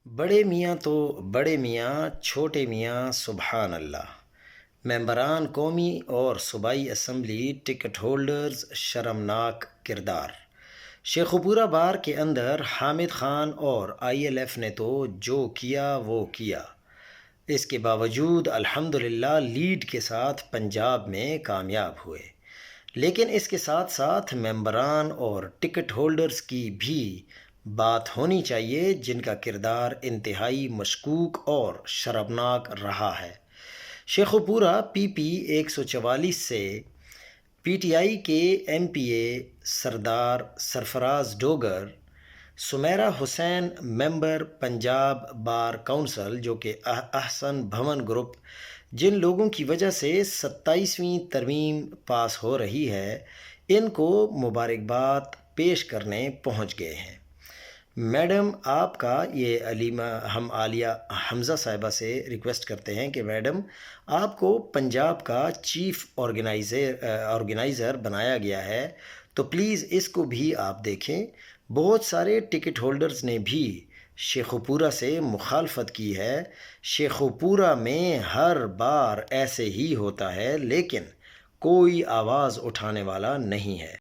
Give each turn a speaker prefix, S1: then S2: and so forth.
S1: بڑے میاں تو بڑے میاں، چھوٹے میاں سبحان اللہ۔ ممبران قومی اور صوبائی اسمبلی ٹکٹ ہولڈرز شرمناک کردار۔ شیخوپورہ بار کے اندر حامد خان اور آئی ایل ایف نے تو جو کیا وہ کیا، اس کے باوجود الحمدللہ لیڈ کے ساتھ پنجاب میں کامیاب ہوئے، لیکن اس کے ساتھ ساتھ ممبران اور ٹکٹ ہولڈرز کی بھی بات ہونی چاہیے جن کا کردار انتہائی مشکوک اور شرمناک رہا ہے۔ شیخوپورہ پی پی 144 سے پی ٹی آئی کے ایم پی اے سردار سرفراز ڈوگر، سمیرہ حسین ممبر پنجاب بار کونسل جو کہ احسن بھون گروپ، جن لوگوں کی وجہ سے 27ویں ترمیم پاس ہو رہی ہے، ان کو مبارکباد پیش کرنے پہنچ گئے ہیں۔ میڈم آپ کا یہ علیمہ، ہم عالیہ حمزہ صاحبہ سے ریکویسٹ کرتے ہیں کہ میڈم آپ کو پنجاب کا چیف آرگنائزر بنایا گیا ہے، تو پلیز اس کو بھی آپ دیکھیں۔ بہت سارے ٹکٹ ہولڈرز نے بھی شیخوپورہ سے مخالفت کی ہے۔ شیخوپورہ میں ہر بار ایسے ہی ہوتا ہے، لیکن کوئی آواز اٹھانے والا نہیں ہے۔